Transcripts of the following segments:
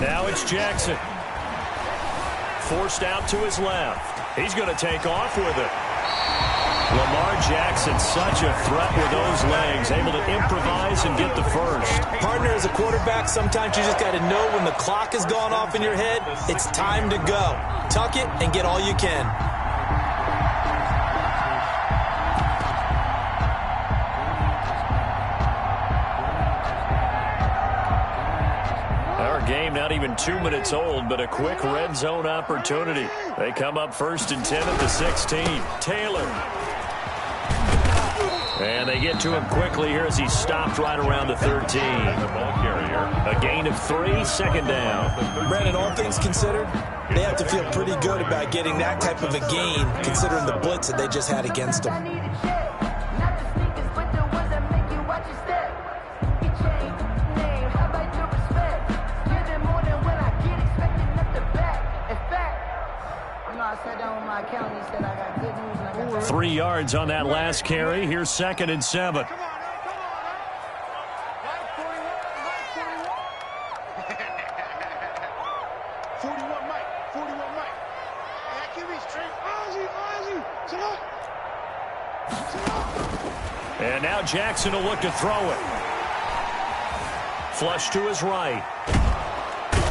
Now it's Jackson. Forced out to his left. He's going to take off with it. Lamar Jackson, such a threat with those legs, able to improvise and get the first. Partner, as a quarterback, sometimes you just got to know when the clock has gone off in your head, it's time to go. Tuck it and get all you can. Our game not even 2 minutes old, but a quick red zone opportunity. They come up 1st and 10 at the 16. Taylor. And they get to him quickly here as he stopped right around the 13. The ball carrier. A gain of 3, 2nd down. Brandon, all things considered, they have to feel pretty good about getting that type of a gain, considering the blitz that they just had against them. I sat down with my accountant. He said I got good news and I got 3 yards on that last carry. Here's 2nd and 7. Come on, Mike 41, Mike. 41, Mike. Hey, give me straight. Ozzy. Sit up. And now Jackson will look to throw it. Flush to his right.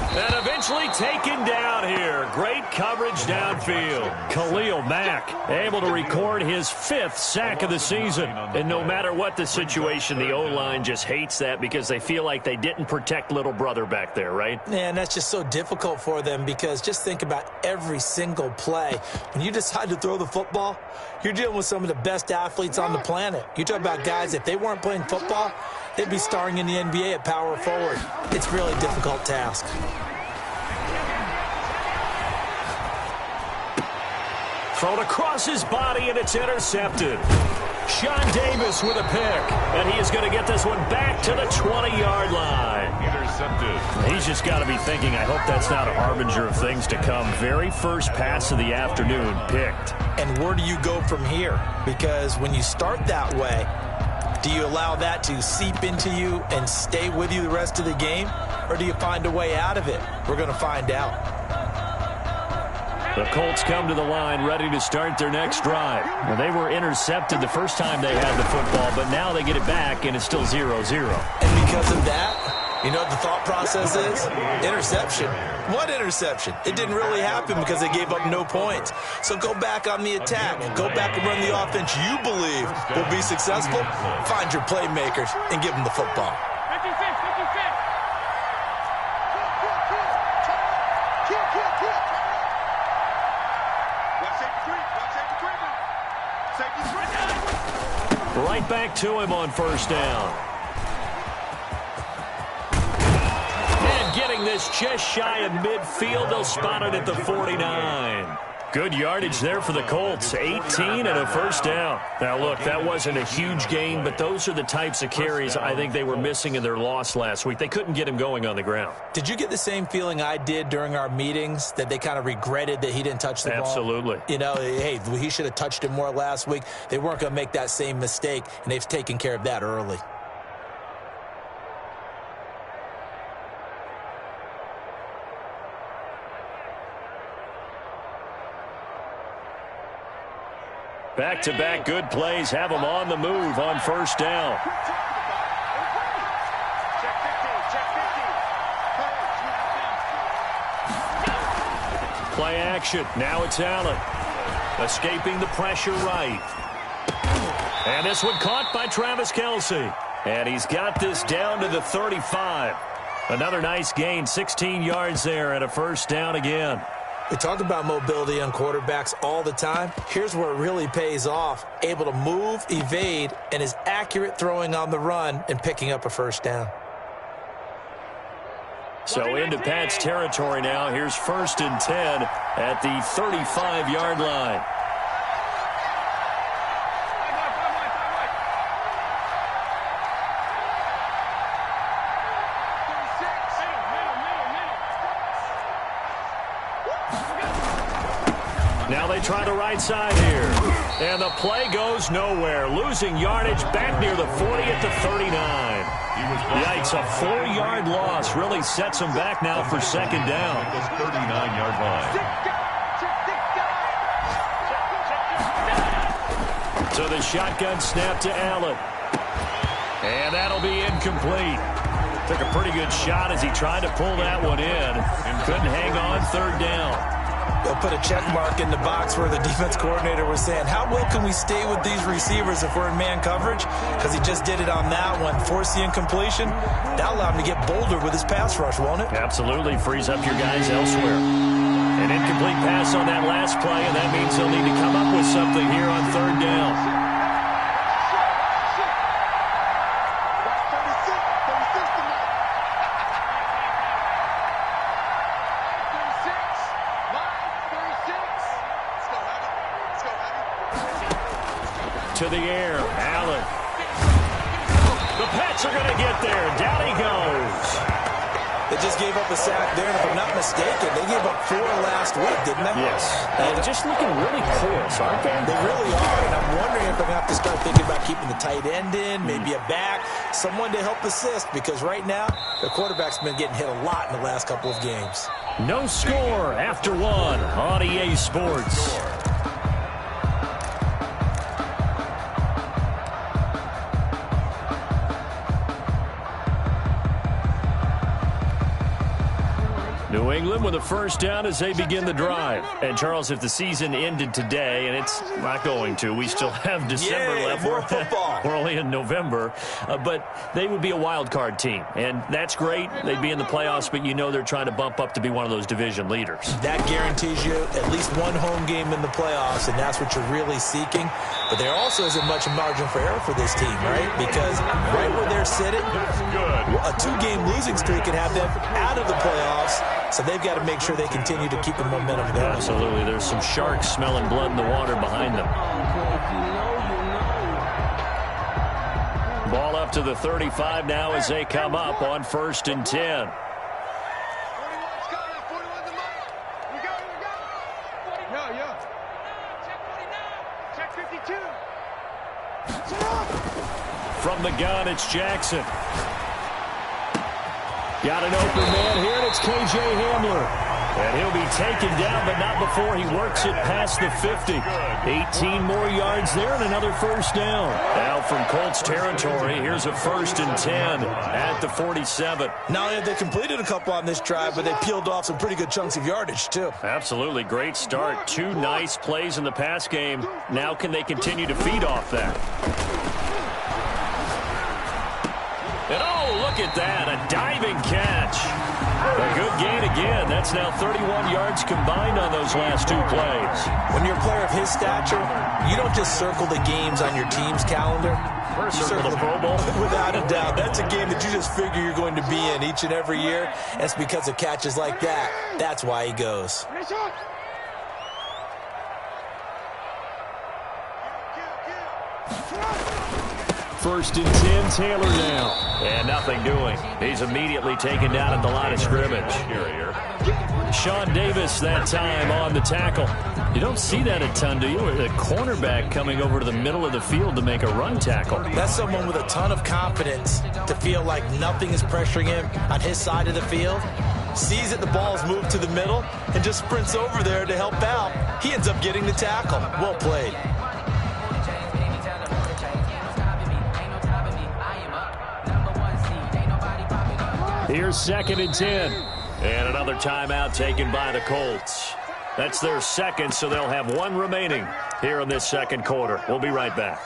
And eventually taken down here. Great coverage downfield. Khalil Mack able to record his 5th sack of the season. And no matter what the situation, the O-line just hates that because they feel like they didn't protect little brother back there, right? Man, that's just so difficult for them because just think about every single play. When you decide to throw the football, you're dealing with some of the best athletes on the planet. You talk about guys, if they weren't playing football, they'd be starring in the NBA at power forward. It's a really difficult task. Thrown across his body, and it's intercepted. Sean Davis with a pick, and he is going to get this one back to the 20-yard line. Intercepted. He's just got to be thinking, I hope that's not a harbinger of things to come. Very first pass of the afternoon picked. And where do you go from here? Because when you start that way, do you allow that to seep into you and stay with you the rest of the game? Or do you find a way out of it? We're going to find out. The Colts come to the line ready to start their next drive. Well, they were intercepted the first time they had the football, but now they get it back, and it's still 0-0. And because of that, you know what the thought process is? Interception. What interception? It didn't really happen because they gave up no points. So go back on the attack. Go back and run the offense you believe will be successful. Find your playmakers and give them the football. 56. Right back to him on 1st down. And getting this just shy of midfield, they'll spot it at the 49. Good yardage there for the Colts. 18 and a 1st down. Now, look, that wasn't a huge gain, but those are the types of carries I think they were missing in their loss last week. They couldn't get him going on the ground. Did you get the same feeling I did during our meetings, that they kind of regretted that he didn't touch the ball? Absolutely. You know, hey, he should have touched it more last week. They weren't going to make that same mistake, and they've taken care of that early. Back-to-back good plays have them on the move on 1st down. Play action. Now it's Allen. Escaping the pressure right. And this one caught by Travis Kelce. And he's got this down to the 35. Another nice gain, 16 yards there and a 1st down again. We talk about mobility on quarterbacks all the time. Here's where it really pays off. Able to move, evade, and is accurate throwing on the run and picking up a 1st down. So into Pat's territory now. Here's 1st and 10 at the 35-yard line. Now they try the right side here. And the play goes nowhere. Losing yardage back near the 40 at the 39. Yikes, a 4-yard loss really sets them back now for second down. At the 39-yard line. So the shotgun snap to Allen. And that'll be incomplete. Took a pretty good shot as he tried to pull that one in. Couldn't hang on third down. They'll put a check mark in the box where the defense coordinator was saying, how well can we stay with these receivers if we're in man coverage? Because he just did it on that one. Force the incompletion. That'll allow him to get bolder with his pass rush, won't it? Absolutely. Frees up your guys elsewhere. An incomplete pass on that last play, and that means they'll need to come up with something here on third down. To the air, Allen. The Pats are going to get there. Down he goes. They just gave up a sack there, and if I'm not mistaken, they gave up 4 last week, didn't they? Yes. And just looking really porous, aren't they? They really are, and I'm wondering if they're going to have to start thinking about keeping the tight end in, maybe a back, someone to help assist, because right now, the quarterback's been getting hit a lot in the last couple of games. No score after 1 on EA Sports. New England with a first down as they begin the drive. And, Charles, if the season ended today, and it's not going to, we still have December left. More football. We're only in November. But they would be a wild card team. And that's great. They'd be in the playoffs, but you know they're trying to bump up to be one of those division leaders. That guarantees you at least one home game in the playoffs, and that's what you're really seeking. But there also isn't much margin for error for this team, right? Because right where they're sitting, a 2-game losing streak can have them out of the playoffs. So they've got to make sure they continue to keep the momentum going. Absolutely. There's some sharks smelling blood in the water behind them. Ball up to the 35 now as they come up on 1st and 10. From the gun, it's Jackson. Got an open man here, and it's K.J. Hamler. And he'll be taken down, but not before he works it past the 50. 18 more yards there and another first down. Now from Colts territory, here's a 1st and 10 at the 47. Now they completed a couple on this drive, but they peeled off some pretty good chunks of yardage, too. Absolutely. Great start. 2 nice plays in the pass game. Now can they continue to feed off that? And oh, look at that, a diving catch. A good gain again. That's now 31 yards combined on those last 2 plays. When you're a player of his stature, you don't just circle the games on your team's calendar. You circle the Pro Bowl. Without a doubt. That's a game that you just figure you're going to be in each and every year. And it's because of catches like that. That's why he goes. 1st and 10, Taylor now. And nothing doing. He's immediately taken down at the line of scrimmage. Sean Davis that time on the tackle. You don't see that a ton, do you? A cornerback coming over to the middle of the field to make a run tackle. That's someone with a ton of confidence to feel like nothing is pressuring him on his side of the field. Sees that the ball's moved to the middle and just sprints over there to help out. He ends up getting the tackle. Well played. Here's 2nd and 10. And another timeout taken by the Colts. That's their second, so they'll have 1 remaining here in this second quarter. We'll be right back.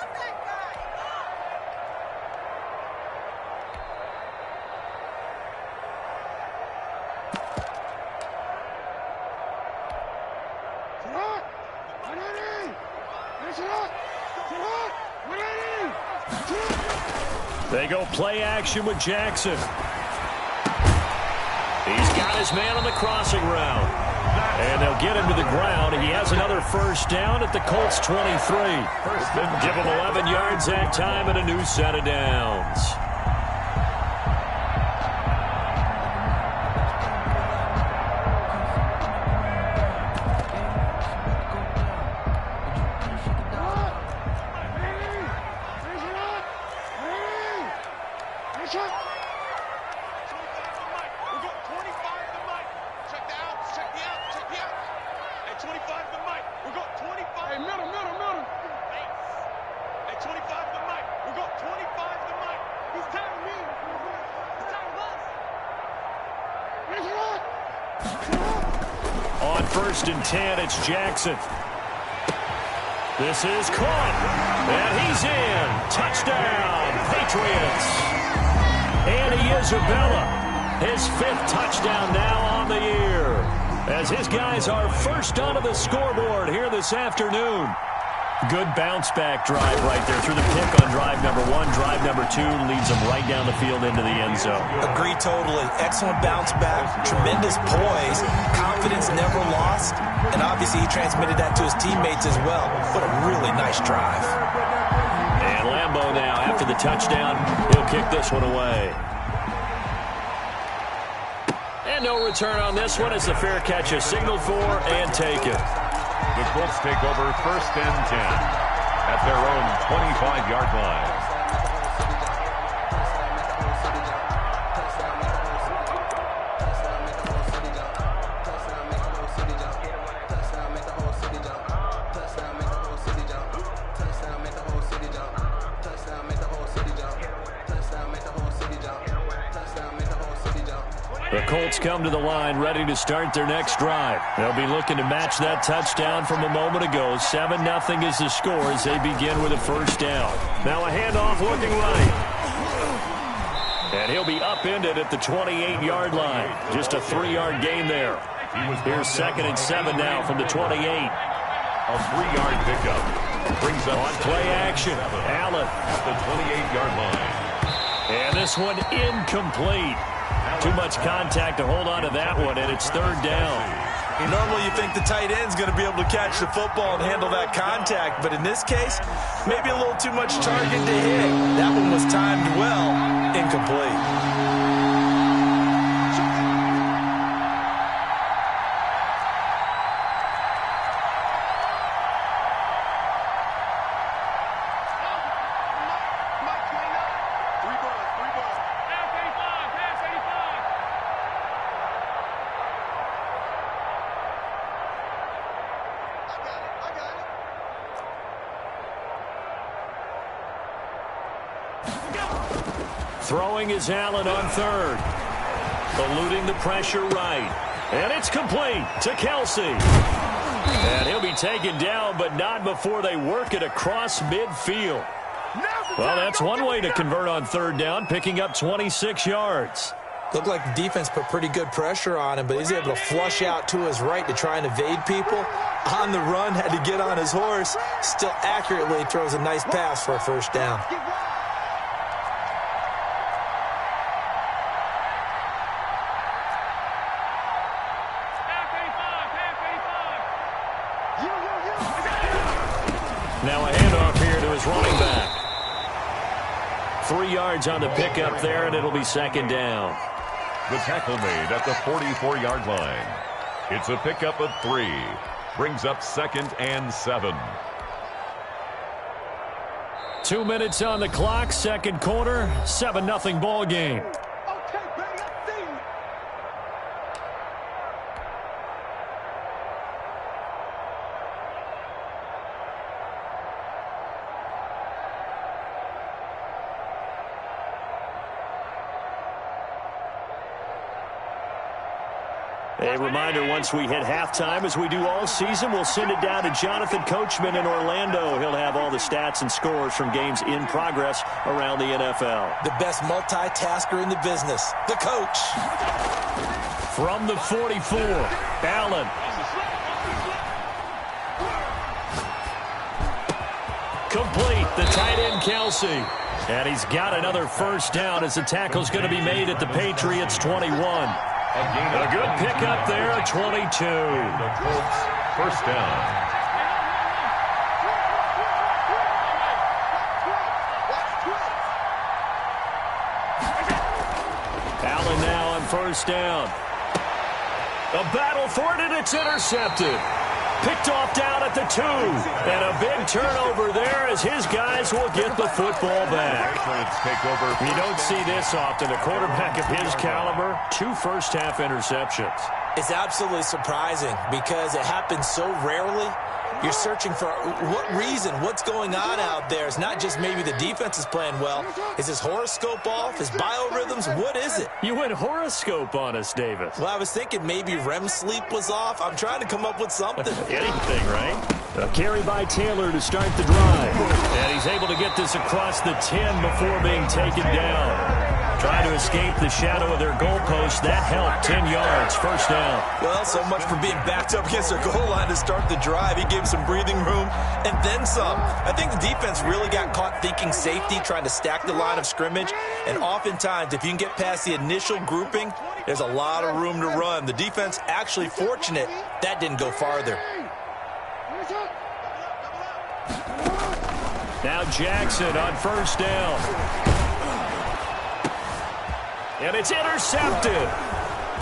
They go play action with Jackson. He's got his man on the crossing route. And they'll get him to the ground. He has another first down at the Colts 23. Give him 11 yards that time and a new set of downs. Shot! On 1st and 10, it's Jackson. This is caught, and he's in. Touchdown, Patriots. Andy Isabella, his 5th touchdown now on the year, as his guys are first onto the scoreboard here this afternoon. Good bounce-back drive right there through the pick on drive number 1. Drive number 2 leads them right down the field into the end zone. Agree totally. Excellent bounce-back, tremendous poise, confidence never lost, and obviously he transmitted that to his teammates as well. What a really nice drive. And Lambeau now, after the touchdown, he'll kick this one away. And no return on this one as the fair catch is signaled for and taken. The Colts take over 1st and 10 at their own 25-yard line. The Colts come to the line ready to start their next drive. They'll be looking to match that touchdown from a moment ago. 7-0 is the score as they begin with a 1st down. Now a handoff looking right. And he'll be upended at the 28-yard line. Just a 3-yard gain there. Here's 2nd and 7 now from the 28. A 3-yard pickup. Brings up on play action. Allen at the 28-yard line. And this one incomplete. Too much contact to hold on to that one, and it's 3rd down. Normally you think the tight end's going to be able to catch the football and handle that contact, but in this case, maybe a little too much target to hit. That one was timed well, incomplete. Throwing is Allen on 3rd. Eluding the pressure right. And it's complete to Kelsey. And he'll be taken down, but not before they work it across midfield. Well, that's one way to convert on 3rd down, picking up 26 yards. Looked like the defense put pretty good pressure on him, but he's able to flush out to his right to try and evade people. On the run, had to get on his horse. Still accurately throws a nice pass for a 1st down. Now a handoff here to his running back. 3 yards on the pickup there, and it'll be 2nd down. The tackle made at the 44-yard line. It's a pickup of 3. Brings up 2nd and 7. 2 minutes on the clock, 2nd quarter, 7-0 ball game. A reminder, once we hit halftime, as we do all season, we'll send it down to Jonathan Coachman in Orlando. He'll have all the stats and scores from games in progress around the NFL. The best multitasker in the business, the coach. From the 44, Allen. Complete, the tight end Kelsey. And he's got another 1st down as the tackle's going to be made at the Patriots' 21. A good pickup there, 22. The Colts 1st down. Allen now on 1st down. A battle for it, and it's intercepted. Picked off down at the 2. And a big turnover there as his guys will get the football back. You don't see this often. A quarterback of his caliber, 2 first-half interceptions. It's absolutely surprising because it happens so rarely. You're searching for what reason, what's going on out there. It's not just maybe the defense is playing well. Is his horoscope off? His biorhythms? What is it? You went horoscope on us, Davis. Well, I was thinking maybe REM sleep was off. I'm trying to come up with something. Anything, right? A carry by Taylor to start the drive. And he's able to get this across the 10 before being taken down. Trying to escape the shadow of their goalpost. That helped. 10 yards, first down. Well, so much for being backed up against their goal line to start the drive. He gave some breathing room and then some. I think the defense really got caught thinking safety, trying to stack the line of scrimmage. And oftentimes, if you can get past the initial grouping, there's a lot of room to run. The defense actually fortunate that didn't go farther. Now Jackson on first down. And it's intercepted.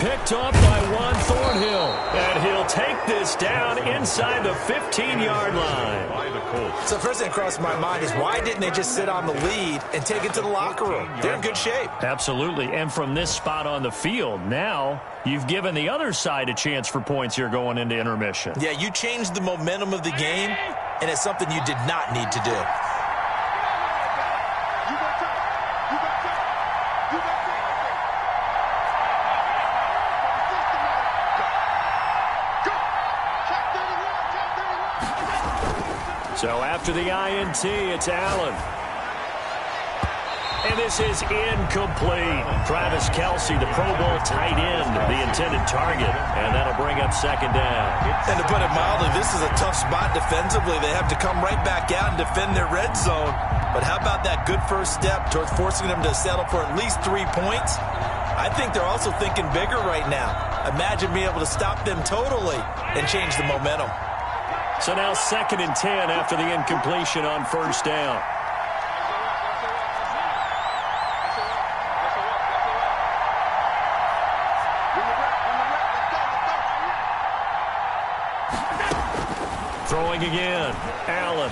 Picked off by Juan Thornhill. And he'll take this down inside the 15-yard line. So first thing crossed my mind is why didn't they just sit on the lead and take it to the locker room? They're in good shape. Absolutely. And from this spot on the field, now you've given the other side a chance for points here going into intermission. Yeah, you changed the momentum of the game, and it's something you did not need to do. So after the INT, it's Allen. And this is incomplete. Travis Kelce, the Pro Bowl tight end, the intended target. And that'll bring up second down. And to put it mildly, this is a tough spot defensively. They have to come right back out and defend their red zone. But how about that good first step towards forcing them to settle for at least 3 points? I think they're also thinking bigger right now. Imagine being able to stop them totally and change the momentum. So now 2nd and 10 after the incompletion on first down. Throwing again. Allen.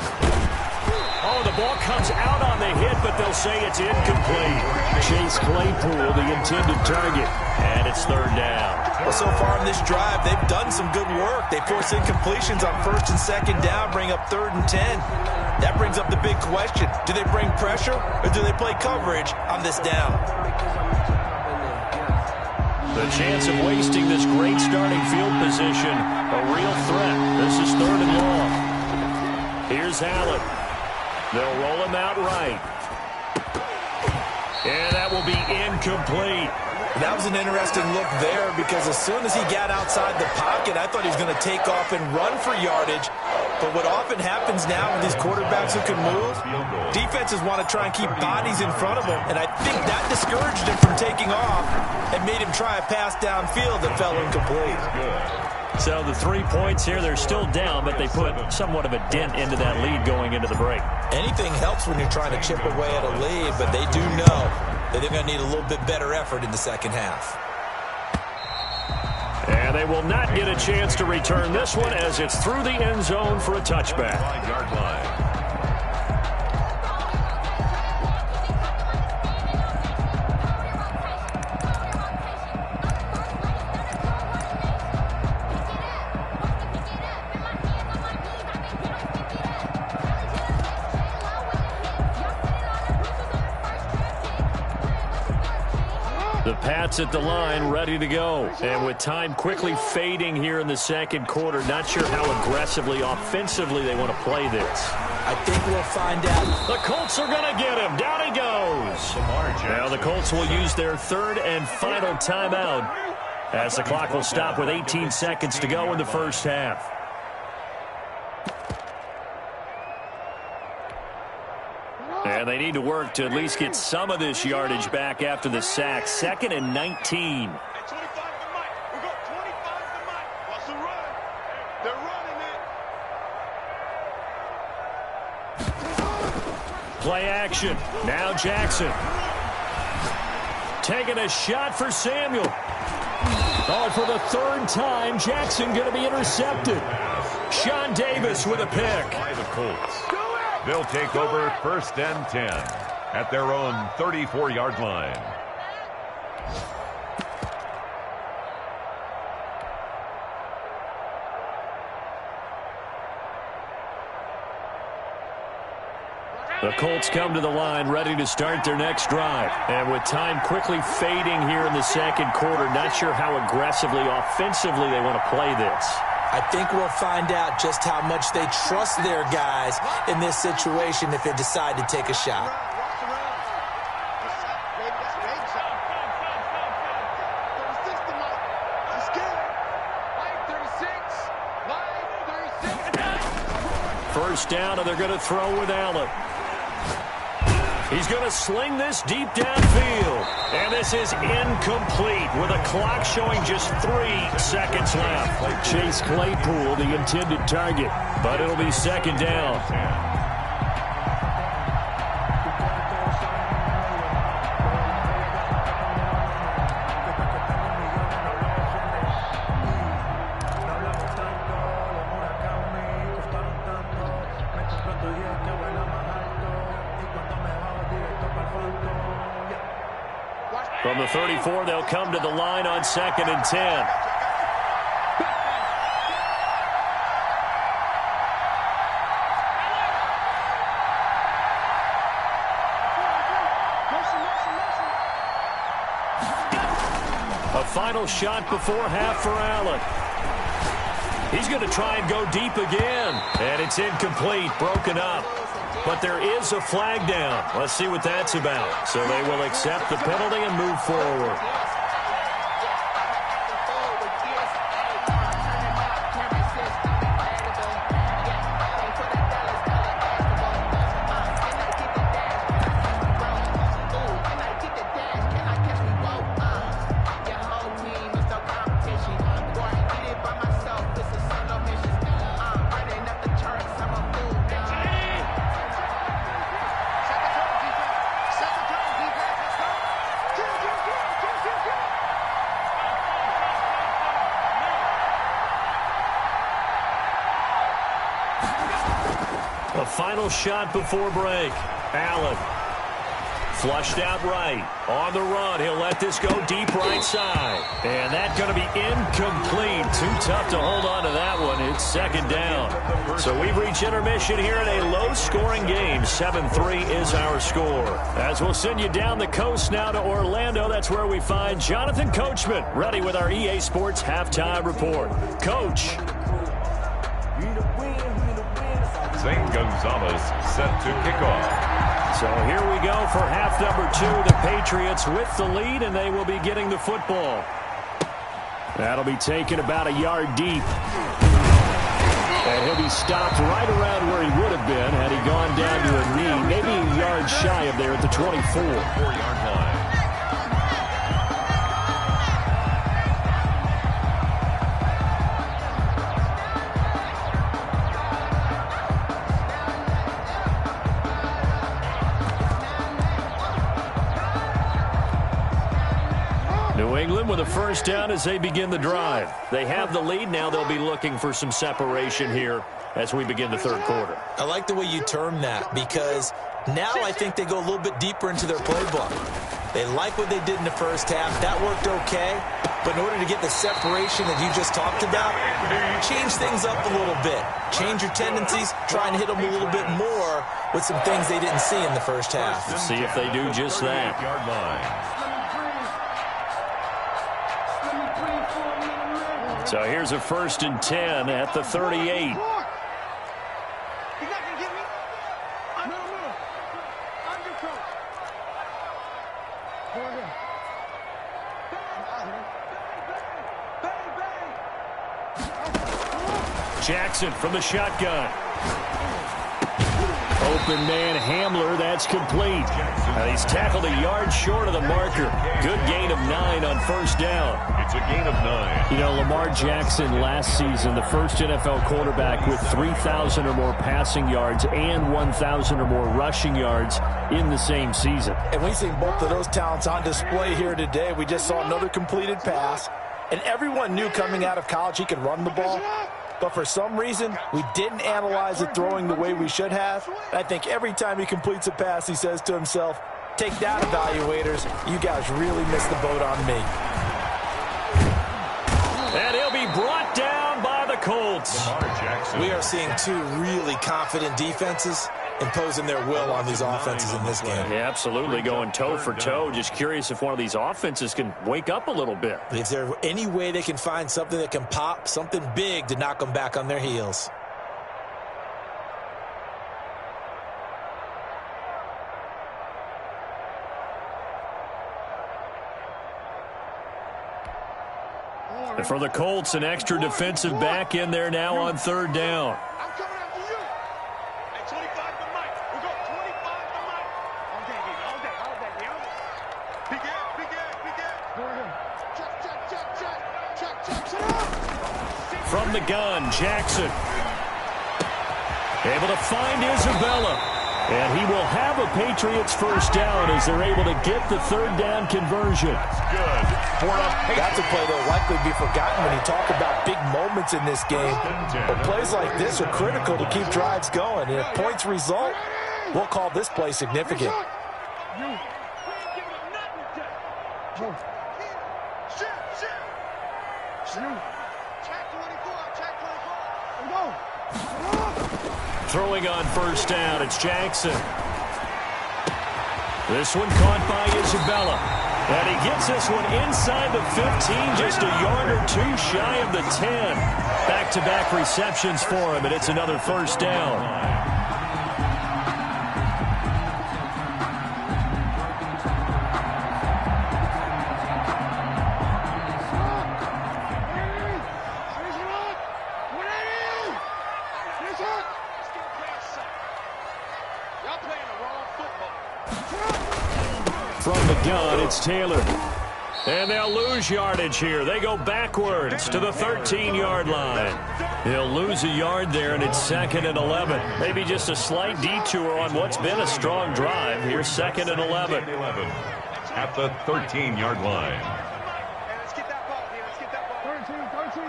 Oh, the ball comes out on the hit, but they'll say it's incomplete. Chase Claypool, the intended target. And it's 3rd down. Well, so far in this drive, they've done some good work. They force incompletions on 1st and 2nd down, bring up 3rd and 10. That brings up the big question. Do they bring pressure or do they play coverage on this down? The chance of wasting this great starting field position, a real threat. This is 3rd and long. Here's Allen. They'll roll him out right. And that will be incomplete. That was an interesting look there because as soon as he got outside the pocket, I thought he was going to take off and run for yardage. But what often happens now with these quarterbacks who can move, defenses want to try and keep bodies in front of them. And I think that discouraged him from taking off and made him try a pass downfield that fell incomplete. So the 3 points here, they're still down, but they put somewhat of a dent into that lead going into the break. Anything helps when you're trying to chip away at a lead, but they do know that they're going to need a little bit better effort in the second half. And they will not get a chance to return this one as it's through the end zone for a touchback. 5-yard line. The Pats at the line, ready to go. And with time quickly fading here in the second quarter, not sure how aggressively, offensively they want to play this. I think we'll find out. The Colts are going to get him. Down he goes. Now the Colts will use their 3rd and final timeout as the clock will stop with 18 seconds to go in the first half. And they need to work to at least get some of this yardage back after the sack. 2nd and 19. Play action. Now Jackson. Taking a shot for Samuel. Oh, for the 3rd time, Jackson going to be intercepted. Sean Davis with a pick. By the Colts. They'll take over 1st and 10 at their own 34-yard line. The Colts come to the line ready to start their next drive. And with time quickly fading here in the second quarter, not sure how aggressively, offensively they want to play this. I think we'll find out just how much they trust their guys in this situation if they decide to take a shot. First down, and they're going to throw with Allen. He's going to sling this deep downfield. And this is incomplete with a clock showing just 3 seconds left. Chase Claypool, the intended target, but it'll be second down. From the 34, they'll come to the line on 2nd and 10. A final shot before half for Allen. He's going to try and go deep again. And it's incomplete, broken up. But there is a flag down. Let's see what that's about. So they will accept the penalty and move forward. A final shot before break. Allen flushed out right. On the run, he'll let this go deep right side. And that's going to be incomplete. Too tough to hold on to that one. It's second down. So we've reached intermission here in a low-scoring game. 7-3 is our score. As we'll send you down the coast now to Orlando, that's where we find Jonathan Coachman, ready with our EA Sports halftime report. Coach. Zane Gonzalez set to kick off. So here we go for half number 2. The Patriots with the lead, and they will be getting the football. That'll be taken about a yard deep. And he'll be stopped right around where he would have been had he gone down to a knee, maybe a yard shy of there at the 24. 4-yard line. New England with a first down as they begin the drive. They have the lead. Now they'll be looking for some separation here as we begin the third quarter. I like the way you term that, because now I think they go a little bit deeper into their playbook. They like what they did in the first half. That worked okay. But in order to get the separation that you just talked about, change things up a little bit. Change your tendencies. Try and hit them a little bit more with some things they didn't see in the first half. Let's see if they do just that. Yard line. So here's a 1st and 10 at the 38. Jackson from the shotgun. Open man Hamler, that's complete. He's tackled a yard short of the marker. Good gain of 9 on first down. It's a gain of 9. You know, Lamar Jackson last season, the first NFL quarterback with 3,000 or more passing yards and 1,000 or more rushing yards in the same season. And we've seen both of those talents on display here today. We just saw another completed pass. And everyone knew coming out of college he could run the ball. But for some reason, we didn't analyze it throwing the way we should have. I think every time he completes a pass, he says to himself, take that, evaluators. You guys really missed the boat on me. And he'll be brought down by the Colts. Lamar Jackson. We are seeing two really confident defenses. imposing their will on these offenses in this game. Yeah, absolutely, going toe for toe. Just curious if one of these offenses can wake up a little bit. Is there any way they can find something that can pop, something big to knock them back on their heels? And for the Colts, an extra defensive back in there now on third down. I'm coming after you. Hey, 25 to Mike. We'll go 25 to Mike. All day, baby. All day. All day. All day. Big air. Big air. Big air. Go ahead. Check, check, check, check. Check, check. Sit up. From the gun, Jackson. Able to find Isabella. And he will have a Patriots first down as they're able to get the third down conversion. That's good. That's a play that will likely be forgotten when you talk about big moments in this game. But plays like this are critical to keep drives going. And if points result, we'll call this play significant. Throwing on first down, it's Jackson. This one caught by Isabella. And he gets this one inside the 15, just a yard or two shy of the 10. Back-to-back receptions for him, and it's another first down. From the gun, it's Taylor. And they'll lose yardage here. They go backwards to the 13-yard line. They'll lose a yard there, and it's 2nd and 11. Maybe just a slight detour on what's been a strong drive. Here's 2nd and 11. At the 13-yard line. Let's get that ball here. Let's get that ball. 13.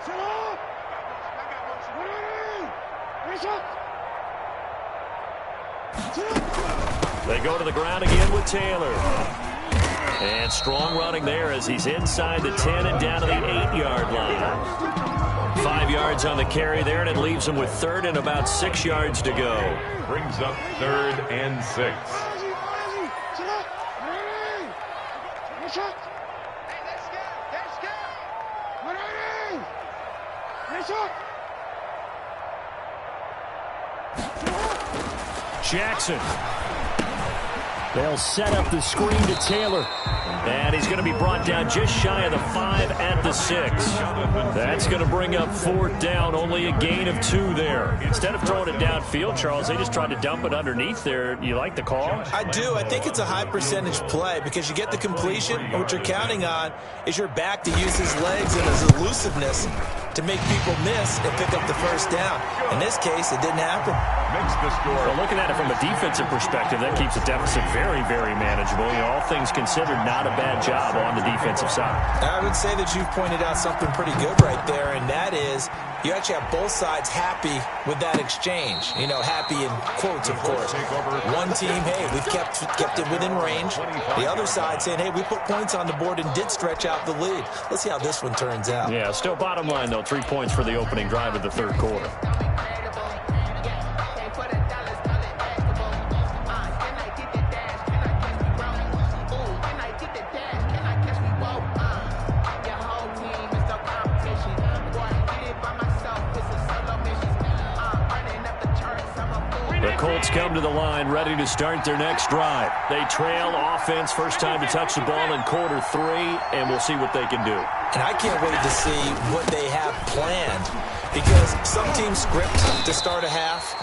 Sit up. I got motion. They go to the ground again with Taylor. And strong running there as he's inside the 10 and down to the 8-yard line. 5 yards on the carry there, and it leaves him with 3rd and about 6 yards to go. Brings up 3rd and 6. Jackson. They'll set up the screen to Taylor. And he's going to be brought down just shy of the 5 at the 6. That's going to bring up 4th down, only a gain of 2 there. Instead of throwing it downfield, Charles, they just tried to dump it underneath there. You like the call? I do. I think it's a high percentage play because you get the completion. What you're counting on is your back to use his legs and his elusiveness to make people miss and pick up the first down. In this case, it didn't happen. Makes the score. Well, looking at it from a defensive perspective, that keeps the deficit very, very manageable. You know, all things considered, not a bad job on the defensive side. I would say that you've pointed out something pretty good right there, and that is you actually have both sides happy with that exchange. You know, happy in quotes, of course. One team, hey, we've kept it within range. The other side saying, hey, we put points on the board and did stretch out the lead. Let's see how this one turns out. Yeah, still bottom line, though, 3 points for the opening drive of the third quarter. The Colts come to the line ready to start their next drive. They trail offense, first time to touch the ball in quarter 3, and we'll see what they can do. And I can't wait to see what they have planned because some teams script to start a half.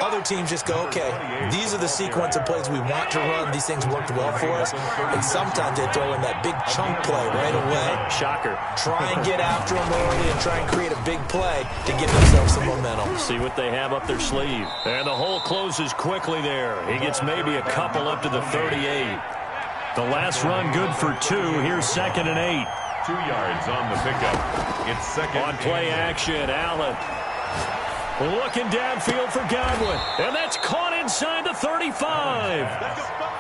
Other teams just go, okay, these are the sequence of plays we want to run. These things worked well for us. And sometimes they throw in that big chunk play right away. Shocker. Try and get after them early and try and create a big play to give themselves some momentum. See what they have up their sleeve. And the hole closes quickly there. He gets maybe a couple up to the 38. The last run good for 2. Here's 2nd and 8. 2 yards on the pickup. It's 2nd. On play action, Allen. Looking downfield for Godwin. And that's caught inside the 35.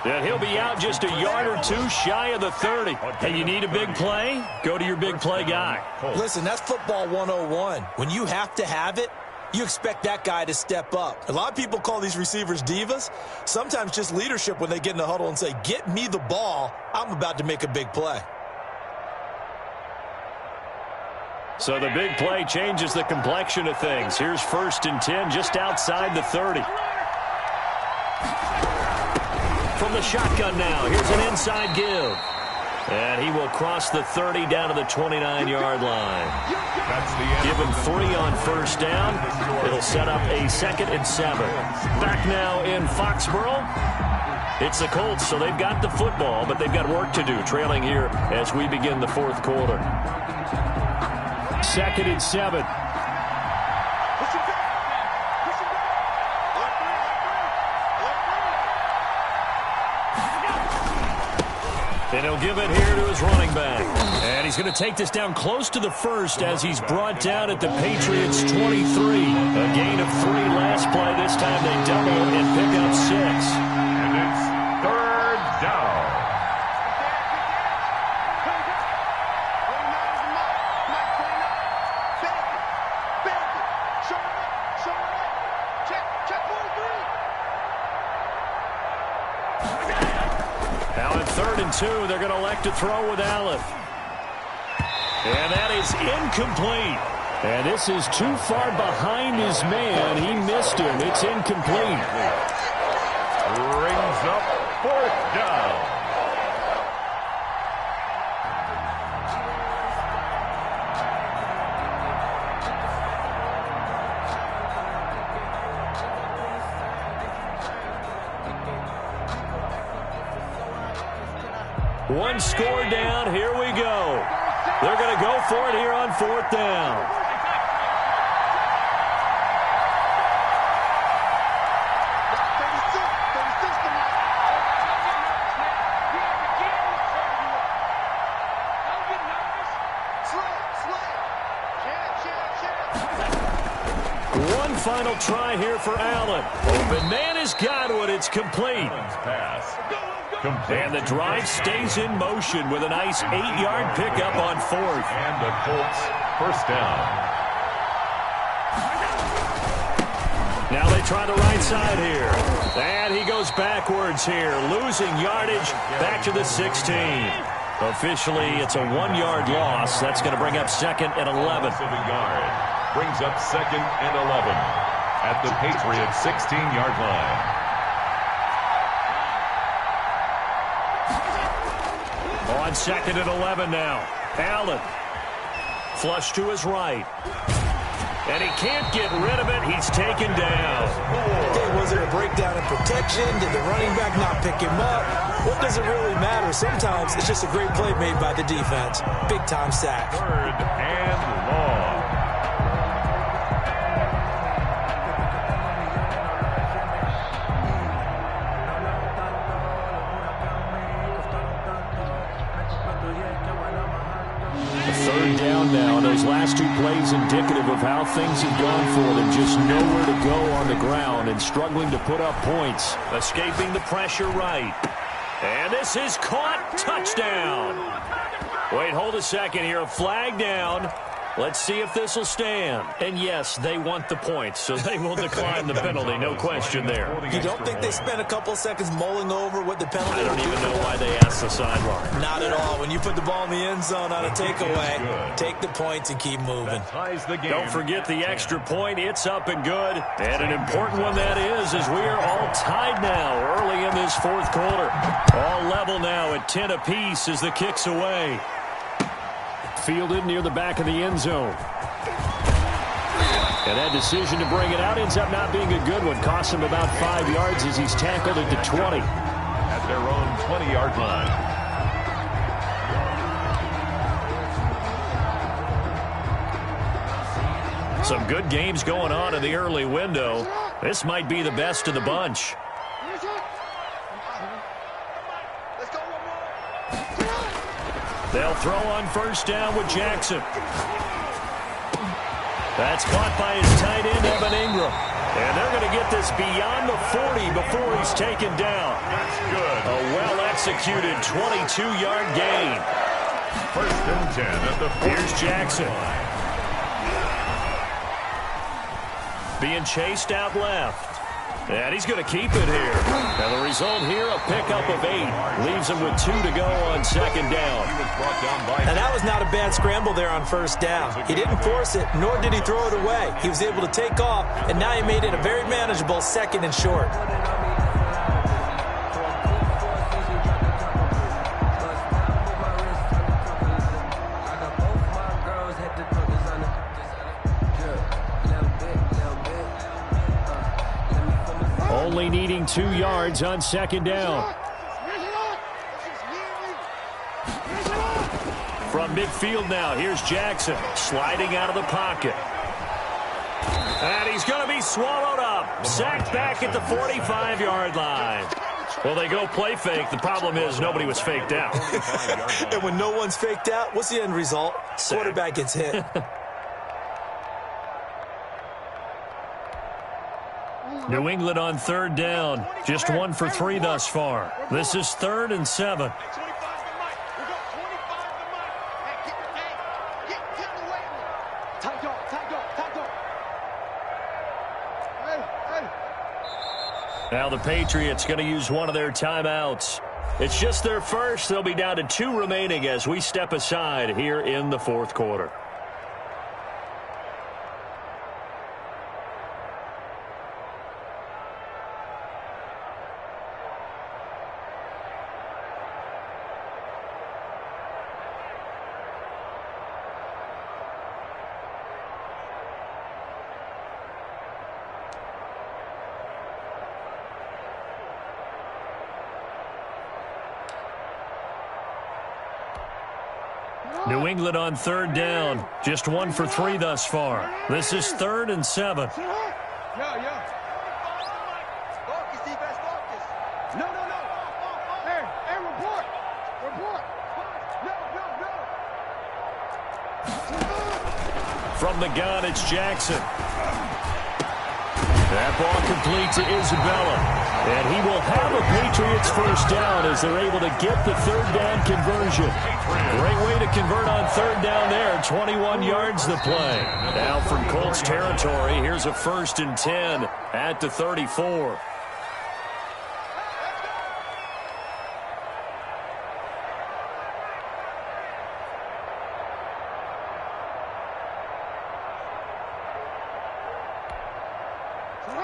And he'll be out just a yard or two shy of the 30. Hey, you need a big play? Go to your big play guy. Listen, that's football 101. When you have to have it, you expect that guy to step up. A lot of people call these receivers divas. Sometimes just leadership when they get in the huddle and say, get me the ball. I'm about to make a big play. So the big play changes the complexion of things. Here's 1st and 10 just outside the 30. From the shotgun now, here's an inside give. And he will cross the 30 down to the 29-yard line. Give him 3 on 1st down. It'll set up a 2nd and 7. Back now in Foxborough. It's the Colts, so they've got the football, but they've got work to do, trailing here as we begin the 4th quarter. 2nd and 7. And he'll give it here to his running back. And he's going to take this down close to the 1st as he's brought down at the Patriots' 23. A gain of 3 last play. This time they double and pick up 6. And it's 3rd down. Now at 3rd and 2, they're going to elect to throw with Allen. And that is incomplete. And this is too far behind his man. He missed him. It's incomplete. Brings up 4th down. One score down. Here we go. They're going to go for it here on 4th down. One final try here for Allen. Open man is Godwin. It's complete. Pass. And the drive stays in motion with a nice 8-yard pickup on 4th. And the Colts 1st down. Now they try the right side here. And he goes backwards here, losing yardage back to the 16. Officially, it's a 1-yard loss. That's going to bring up 2nd and 11. 7 yard. Brings up 2nd and 11 at the Patriots' 16-yard line. On 2nd and 11 now. Allen. Flush to his right. And he can't get rid of it. He's taken down. Okay, was it a breakdown in protection? Did the running back not pick him up? What does it really matter? Sometimes it's just a great play made by the defense. Big-time sack. 3rd and long. Now, those last 2 plays indicative of how things have gone for them. Just nowhere to go on the ground and struggling to put up points. Escaping the pressure right. And this is caught. Touchdown. Wait, hold a second here. A flag down. Let's see if this will stand. And yes, they want the points, so they will decline the penalty. No question there. You don't think they spent a couple seconds mulling over what the penalty I don't would even do? know why they asked the sideline. Not at all. When you put the ball in the end zone on a takeaway, take the points and keep moving. Ties the game. Don't forget the extra point. It's up and good. And an important one that is, as we are all tied now early in this 4th quarter. All level now at 10 apiece as the kick's away. Fielded near the back of the end zone. And that decision to bring it out ends up not being a good one. Costs him about 5 yards as he's tackled at the 20. At their own 20-yard line. Some good games going on in the early window. This might be the best of the bunch. They'll throw on 1st down with Jackson. That's caught by his tight end, Evan Ingram. And they're going to get this beyond the 40 before he's taken down. That's good. A well-executed 22-yard gain. 1st and 10 at the 40. Here's Jackson. Being chased out left. And he's going to keep it here. And the result here, a pickup of 8. Leaves him with 2 to go on 2nd down. And that was not a bad scramble there on 1st down. He didn't force it, nor did he throw it away. He was able to take off, and now he made it a very manageable 2nd and short. Only needing 2 yards on 2nd down. From midfield now, here's Jackson sliding out of the pocket. And he's going to be swallowed up. Sacked back at the 45-yard line. Well, they go play fake. The problem is nobody was faked out. And when no one's faked out, what's the end result? Quarterback gets hit. New England on 3rd down. Just 1 for 3 thus far. This is 3rd and 7. Now the Patriots going to use one of their timeouts. It's just their first. They'll be down to 2 remaining as we step aside here in the 4th quarter. New England on 3rd down. Just 1 for 3 thus far. This is 3rd and 7. Focus, defense, focus. No. Hey, report. No. From the gun, it's Jackson. That ball complete to Isabella. And he will have a Patriots 1st down as they're able to get the 3rd down conversion. Great way to convert on 3rd down there. 21 yards the play. Now from Colts territory, here's a 1st and 10 at the 34.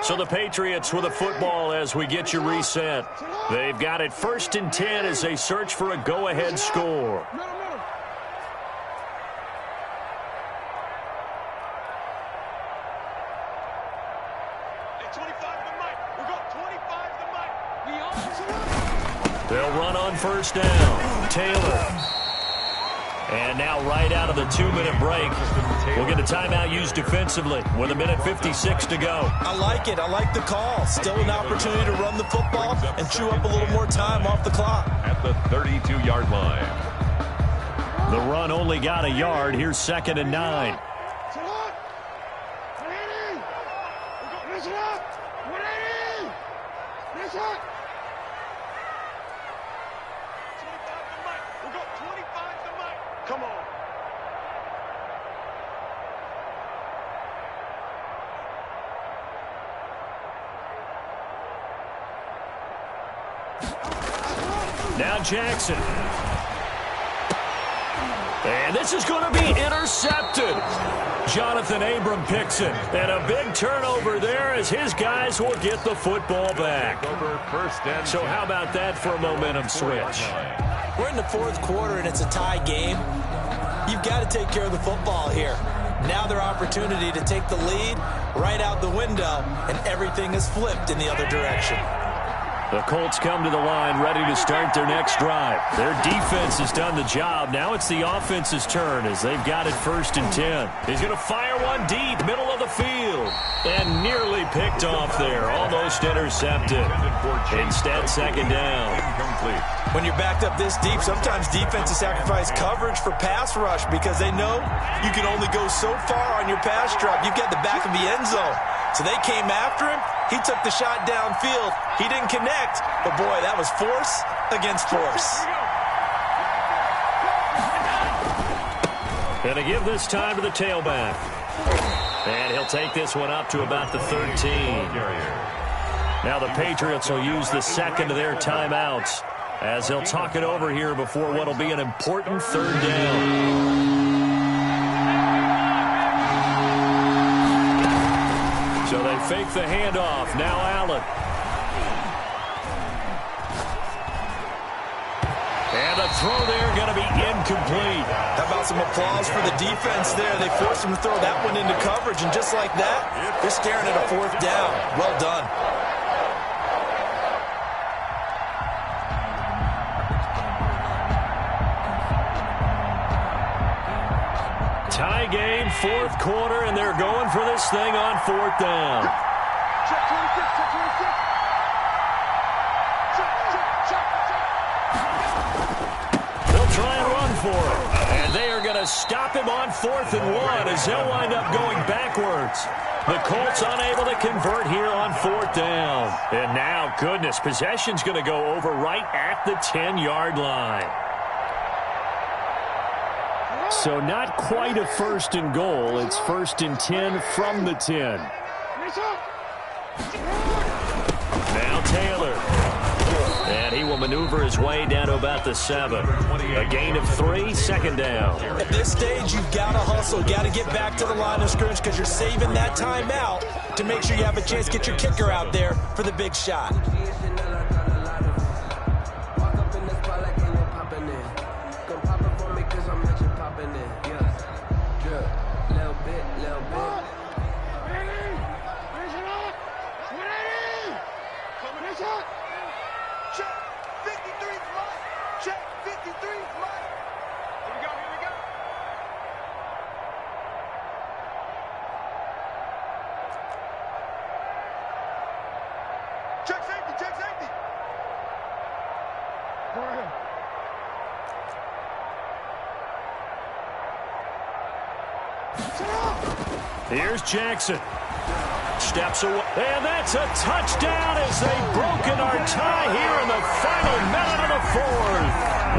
So the Patriots with a football as we get you reset. They've got it 1st and 10 as they search for a go-ahead score. They'll run on 1st down. Taylor. And now right out of the 2-minute break, we'll get a timeout used defensively with 1:56 to go. I like it. I like the call. Still an opportunity to run the football and chew up a little more time off the clock. At the 32-yard line. The run only got a yard. Here's 2nd and 9. Come on. Now Jackson. And this is going to be intercepted. Jonathan Abram picks it. And a big turnover there as his guys will get the football back. So how about that for a momentum switch? We're in the 4th quarter, and it's a tie game. You've got to take care of the football here. Now their opportunity to take the lead right out the window, and everything is flipped in the other direction. The Colts come to the line ready to start their next drive. Their defense has done the job. Now it's the offense's turn as they've got it 1st and 10. He's going to fire one deep, middle of the field. And nearly picked off there. Almost intercepted. Instead, 2nd down. Incomplete. When you're backed up this deep, sometimes defenses sacrifice coverage for pass rush because they know you can only go so far on your pass drop. You've got the back of the end zone. So they came after him. He took the shot downfield. He didn't connect. But, boy, that was force against force. Going to give this time to the tailback. And he'll take this one up to about the 13. Now the Patriots will use the 2nd of their timeouts as they'll talk it over here before what will be an important 3rd down. So they fake the handoff. Now Allen. And the throw there going to be incomplete. How about some applause for the defense there? They forced him to throw that one into coverage, and just like that, they're staring at a 4th down. Well done. Tie game, 4th quarter, and they're going for this thing on 4th down. Check 26, check 26. They'll try and run for it. And they are going to stop him on 4th and 1 as they'll wind up going backwards. The Colts unable to convert here on 4th down. And now, goodness, possession's going to go over right at the 10-yard line. So not quite a 1st and goal. It's 1st and 10 from the 10. Now Taylor. And he will maneuver his way down to about the 7. A gain of 3, 2nd down. At this stage, you've got to hustle. Got to get back to the line of scrimmage because you're saving that timeout to make sure you have a chance to get your kicker out there for the big shot. Check safety, check safety. Go ahead. Here's Jackson. Steps away. And that's a touchdown as they've broken our tie here in the final minute of the 4th.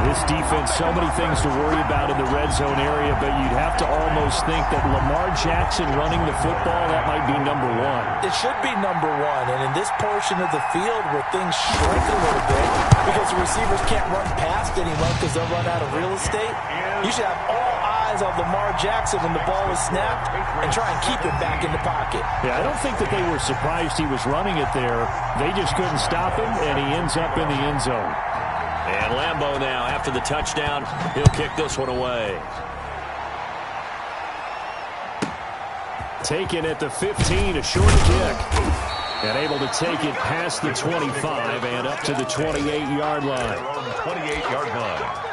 This defense, so many things to worry about in the red zone area, but you'd have to almost think that Lamar Jackson running the football, that might be number 1. It should be number 1, and in this portion of the field where things shrink a little bit because the receivers can't run past anyone because they'll run out of real estate, you should have all eyes on Lamar Jackson when the ball is snapped and try and keep him back in the pocket. Yeah, I don't think that they were surprised he was running it there. They just couldn't stop him, and he ends up in the end zone. And Lambeau now, after the touchdown, he'll kick this one away. Taken at the 15, a short kick. And able to take it past the 25 and up to the 28-yard line. 28-yard line.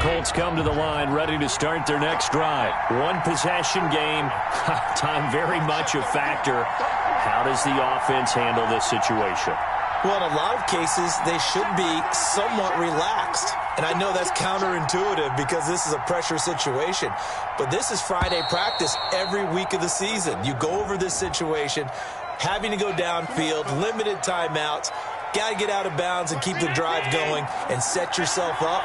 Colts come to the line ready to start their next drive. One possession game. Time very much a factor. How does the offense handle this situation? Well, in a lot of cases, they should be somewhat relaxed. And I know that's counterintuitive because this is a pressure situation. But this is Friday practice every week of the season. You go over this situation, having to go downfield, limited timeouts, got to get out of bounds and keep the drive going and set yourself up.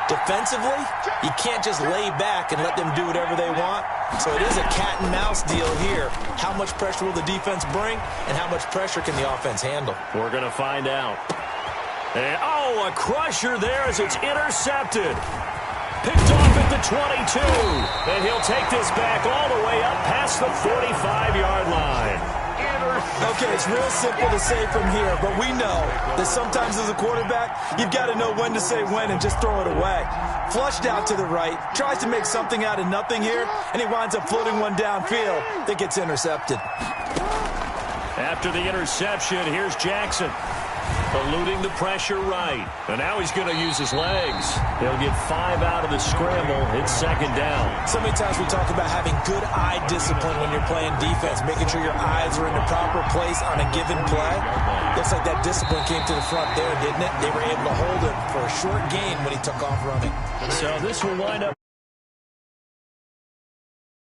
Defensively, you can't just lay back and let them do whatever they want. So it is a cat and mouse deal here. How much pressure will the defense bring, and how much pressure can the offense handle? We're going to find out. And, oh, a crusher there as it's intercepted. Picked off at the 22. And he'll take this back all the way up past the 45-yard line. Okay, it's real simple to say from here, but we know that sometimes as a quarterback, you've got to know when to say when and just throw it away. Flushed out to the right, tries to make something out of nothing here, and he winds up floating one downfield that gets intercepted. After the interception, here's Jackson. Eluding the pressure right. And now he's going to use his legs. He'll get 5 out of the scramble. It's second down. So many times we talk about having good eye discipline when you're playing defense, making sure your eyes are in the proper place on a given play. Looks like that discipline came to the front there, didn't it? They were able to hold him for a short gain when he took off running. So this will wind up